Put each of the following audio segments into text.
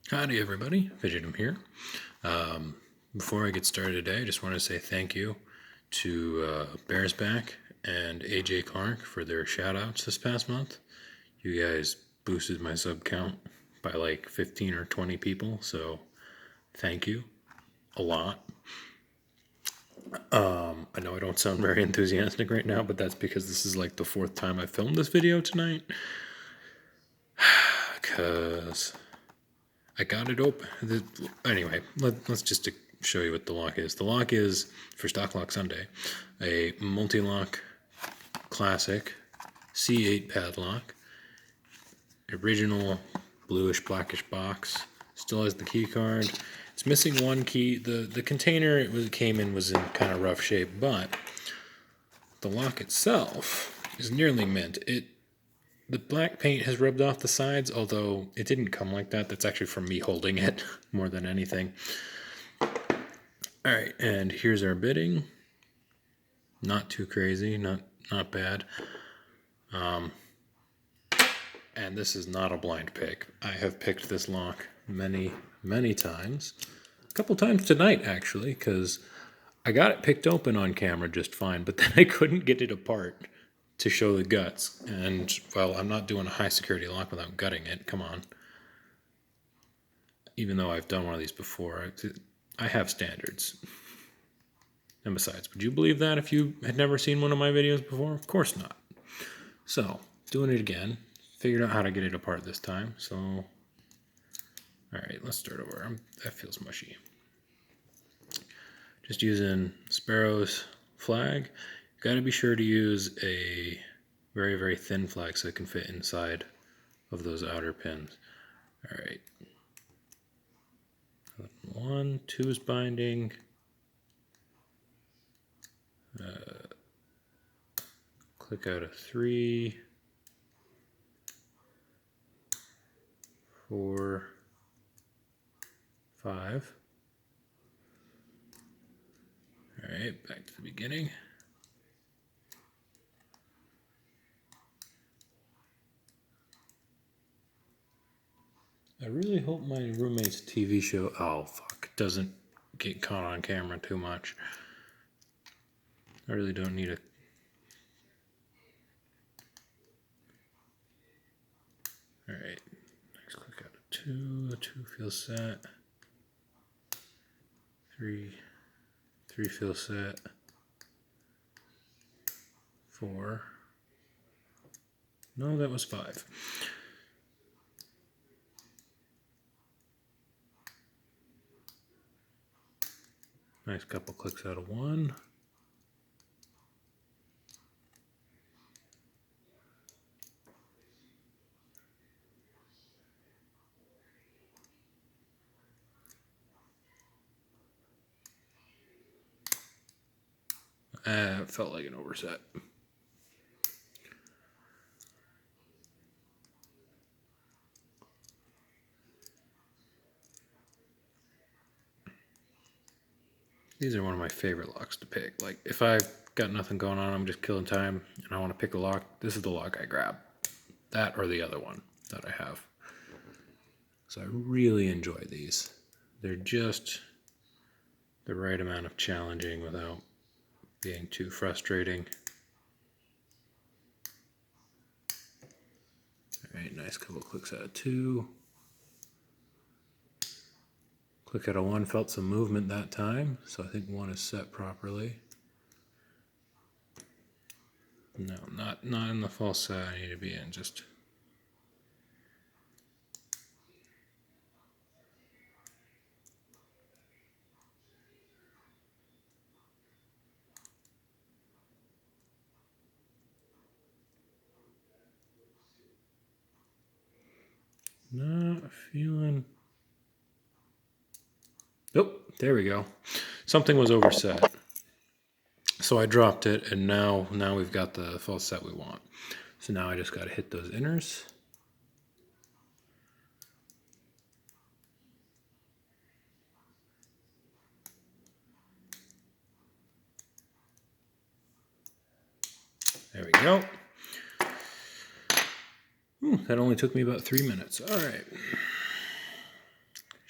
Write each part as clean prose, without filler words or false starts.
Howdy everybody, Fidgetum here. Before I get started today, I just want to say thank you to Bearsback and AJ Clark for their shoutouts this past month. You guys boosted my sub count by like 15 or 20 people, so thank you a lot. I know I don't sound very enthusiastic right now, but that's because this is like the fourth time I filmed this video tonight. Because I got it open. Anyway, let's just show you what the lock is. The lock is, for Stock Lock Sunday, a Mul-T-Lock classic C8 padlock. Original bluish blackish box. Still has the key card. It's missing one key. The container it came in was in kind of rough shape, but the lock itself is nearly mint. The black paint has rubbed off the sides, although it didn't come like that. That's actually from me holding it more than anything. Alright, and here's our bidding. Not too crazy, not bad. And this is not a blind pick. I have picked this lock many, many times. A couple times tonight, actually, because I got it picked open on camera just fine, but then I couldn't get it apart to show the guts. And, well, I'm not doing a high security lock without gutting it. Come on. Even though I've done one of these before, I have standards. And besides, would you believe that if you had never seen one of my videos before? Of course not. So, doing it again. Figured out how to get it apart this time. So, alright, let's start over. That feels mushy. Just using Sparrow's flag. You've got to be sure to use a very, very thin flag so it can fit inside of those outer pins. Alright. 1, 2 is binding. Click out a 3, 4, 5. Alright, back to the beginning. I really hope my roommate's TV show, doesn't get caught on camera too much. I really don't need a... Alright, next click out a 2, a 2 feels set. 3 feels set. 4. No, that was 5. Nice couple clicks out of 1. It felt like an overset. These are one of my favorite locks to pick. Like, if I've got nothing going on, I'm just killing time, and I want to pick a lock, this is the lock I grab. That or the other one that I have. So I really enjoy these. They're just the right amount of challenging without being too frustrating. Alright, nice couple clicks out of 2. Click out of 1, felt some movement that time, so I think 1 is set properly. No, not in the false set I need to be in, just... Not feeling... Oh, there we go. Something was overset. So I dropped it, and now we've got the false set we want. So now I just got to hit those inners. There we go. That only took me about 3 minutes. All right.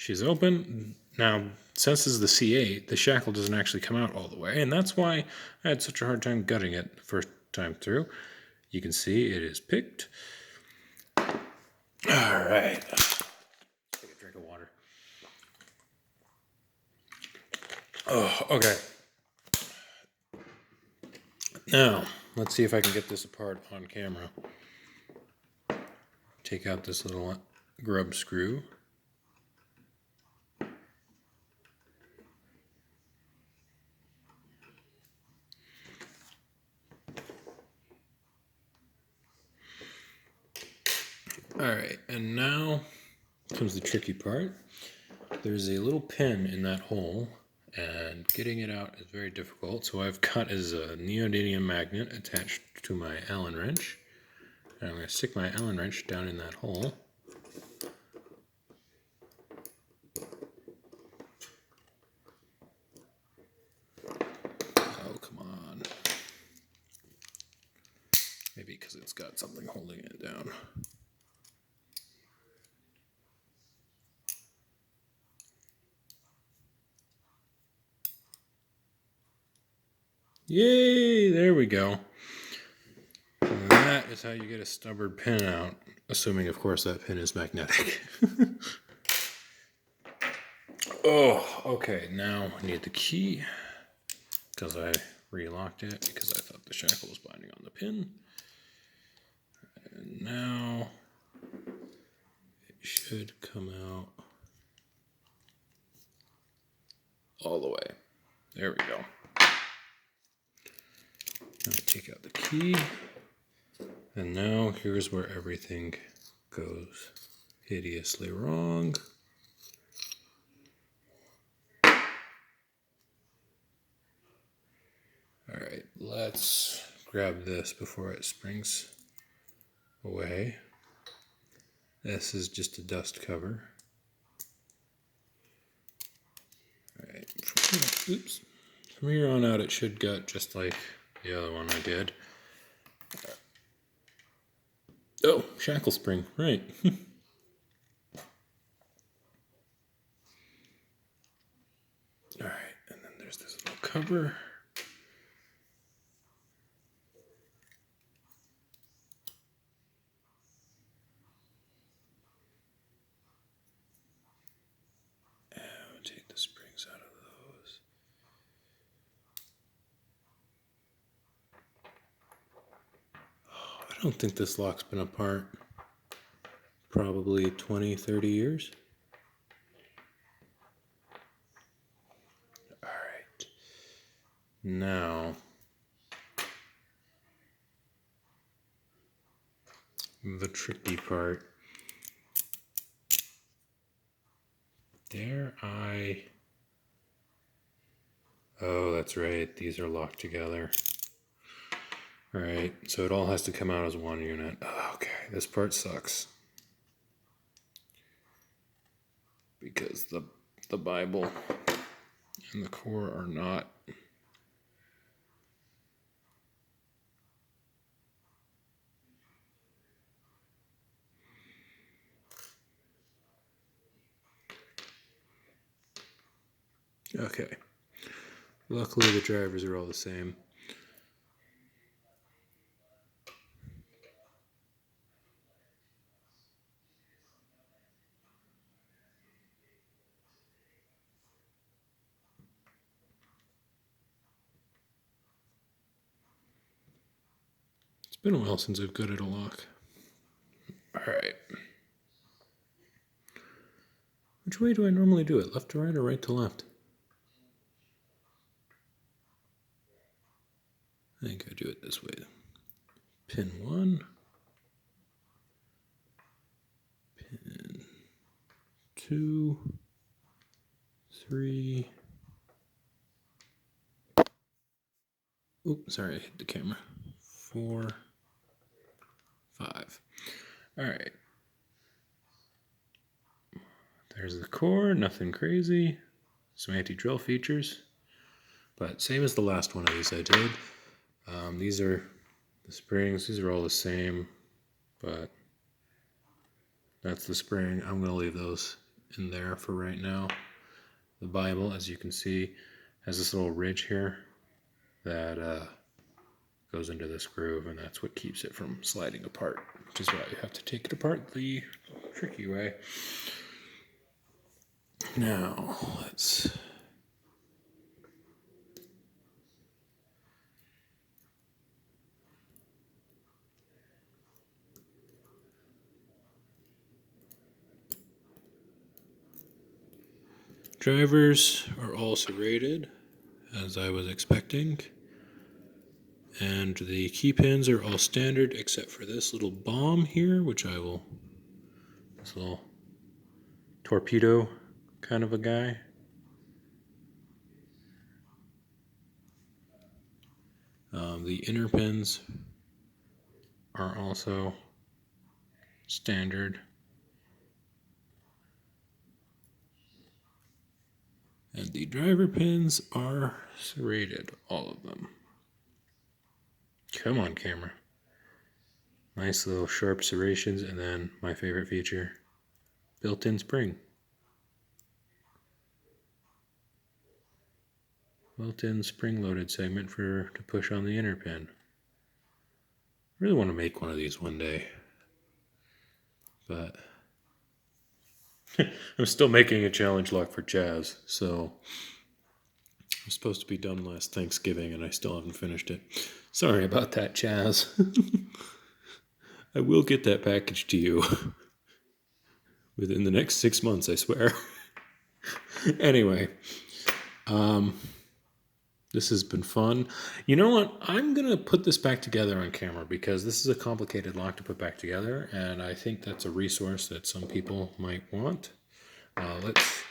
she's open. Now, since this is the C8, the shackle doesn't actually come out all the way, and that's why I had such a hard time gutting it the first time through. You can see it is picked. All right. Take a drink of water. Oh, okay. Now, let's see if I can get this apart on camera. Take out this little grub screw. Alright, and now comes the tricky part. There's a little pin in that hole, and getting it out is very difficult. So I've got is a neodymium magnet attached to my Allen wrench. And I'm going to stick my Allen wrench down in that hole. Oh, come on. Maybe because it's got something holding it down. Yay! There we go. And that is how you get a stubborn pin out. Assuming, of course, that pin is magnetic. Oh, okay. Now I need the key. Because I relocked it because I thought the shackle was binding on the pin. And now it should come out all the way. There we go. Now take out the key. And now here's where everything goes hideously wrong. Alright, let's grab this before it springs away. This is just a dust cover. Alright, oops. From here on out it should gut just like the other one I did. Oh, shackle spring, right. Alright, and then there's this little cover. Take the springs out of those. Oh, I don't think this lock's been apart probably 20, 30 years. All right. Now, the tricky part. Oh, that's right. These are locked together. All right, so it all has to come out as one unit. Okay, this part sucks. Because the Bible and the core are not. Okay. Luckily the drivers are all the same. It's been a while since I've gutted a lock. Alright. Which way do I normally do it? Left to right or right to left? I think I do it this way. Pin 1. Pin 2. 3. Oops, sorry, I hit the camera. 4. 5. Alright. There's the core, nothing crazy. Some anti-drill features. But same as the last one of these I did. These are the springs, these are all the same, but that's the spring. I'm going to leave those in there for right now. The Bible, as you can see, has this little ridge here that goes into this groove, and that's what keeps it from sliding apart, which is why you have to take it apart the tricky way. Now, let's... Drivers are all serrated, as I was expecting. And the key pins are all standard except for this little bomb here, which I will... This little torpedo kind of a guy. The inner pins are also standard. And the driver pins are serrated, all of them. Come on, camera. Nice little sharp serrations, and then my favorite feature, built-in spring. Built-in spring-loaded segment to push on the inner pin. I really want to make one of these one day, but I'm still making a challenge lock for Chaz, so I'm supposed to be done last Thanksgiving, and I still haven't finished it. Sorry about that, Chaz. I will get that package to you within the next 6 months, I swear. Anyway, this has been fun. You know what? I'm going to put this back together on camera because this is a complicated lock to put back together, and I think that's a resource that some people might want. Let's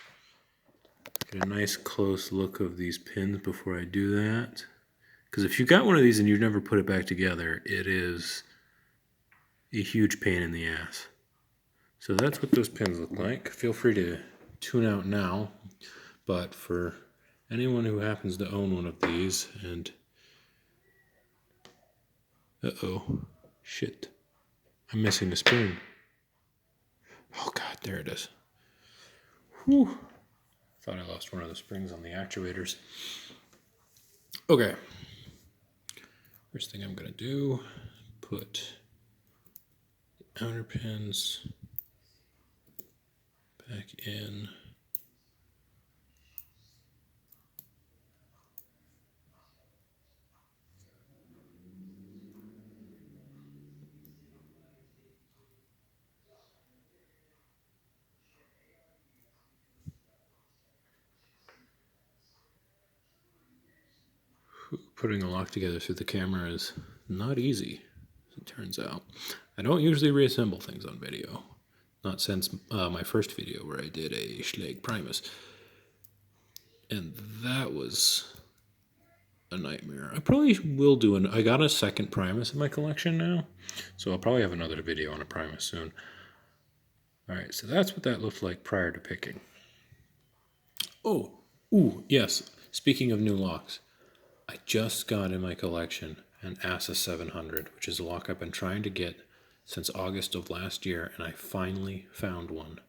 get a nice close look of these pins before I do that. Because if you got one of these and you've never put it back together, it is a huge pain in the ass. So that's what those pins look like. Feel free to tune out now, but for anyone who happens to own one of these and... Uh-oh. Shit. I'm missing a spring. Oh god, there it is. Whew. Thought I lost one of the springs on the actuators. Okay. First thing I'm going to do, put the outer pins back in. Putting a lock together through the camera is not easy, as it turns out. I don't usually reassemble things on video. Not since my first video where I did a Schlage Primus. And that was a nightmare. I probably will do I got a second Primus in my collection now, so I'll probably have another video on a Primus soon. Alright, so that's what that looked like prior to picking. Oh, ooh, yes, speaking of new locks. I just got in my collection an ASA 700, which is a lock I've been trying to get since August of last year, and I finally found one.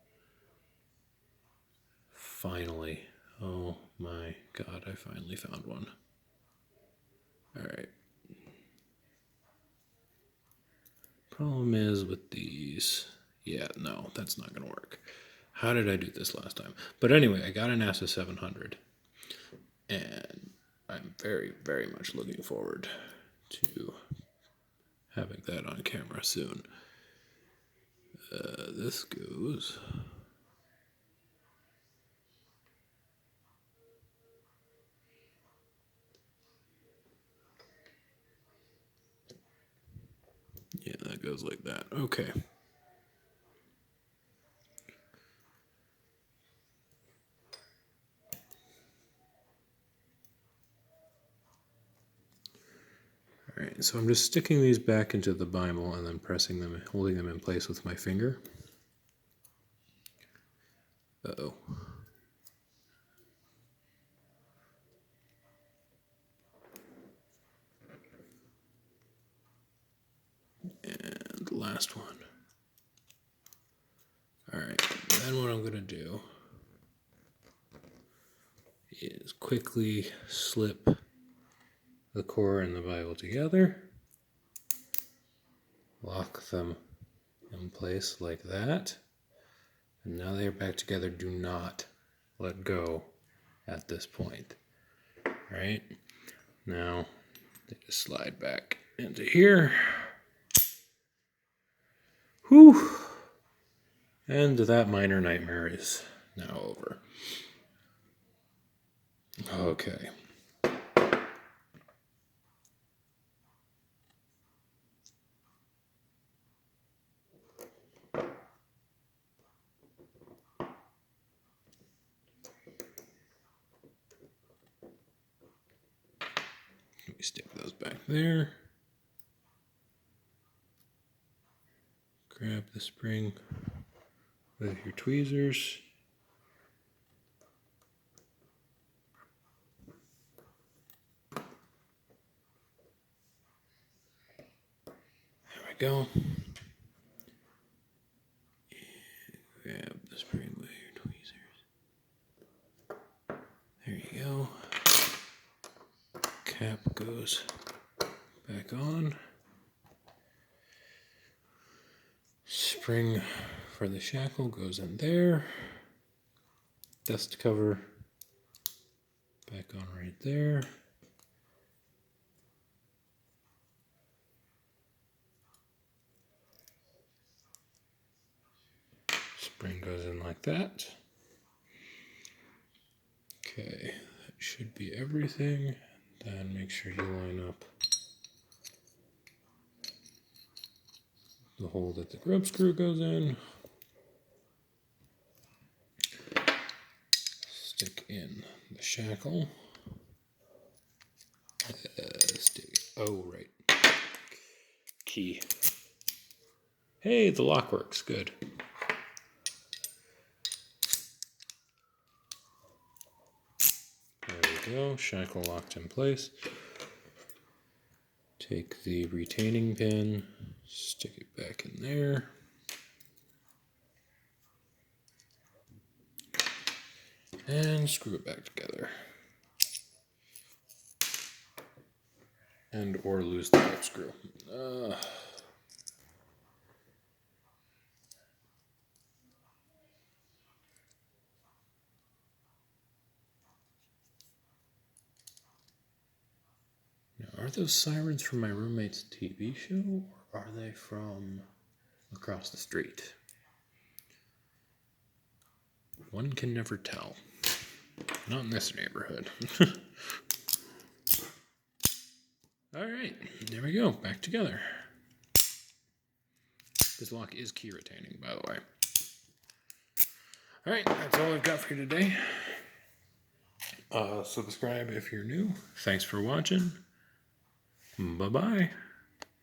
Finally. Oh my god, I finally found one. Alright. Problem is with these... Yeah, no, that's not going to work. How did I do this last time? But anyway, I got an ASA 700, and I'm very, very much looking forward to having that on camera soon. This goes... Yeah, that goes like that. Okay. Alright, so I'm just sticking these back into the Bible and then pressing them, holding them in place with my finger. Uh-oh. And the last one. Alright, Then what I'm going to do is quickly slip the core and the Bible together, lock them in place like that, and now they're back together. Do not let go at this point. All right, now they just slide back into here. Whew! And that minor nightmare is now over. Okay. Let me stick those back there. Grab the spring with your tweezers. There we go. Grab the spring with your tweezers. There you go. Cap goes back on. Spring for the shackle goes in there. Dust cover back on right there. Spring goes in like that. Okay, that should be everything. Then make sure you line up the hole that the grub screw goes in. Stick in the shackle. Oh, right. Key. Hey, the lock works. Good. There we go. Shackle locked in place. Take the retaining pin, stick it back in there. And screw it back together. And or lose the grub screw. Now, are those sirens from my roommate's TV show, or are they from across the street? One can never tell. Not in this neighborhood. All right, there we go, back together. This lock is key retaining, by the way. All right, that's all I've got for you today. Subscribe if you're new. Thanks for watching. Bye-bye.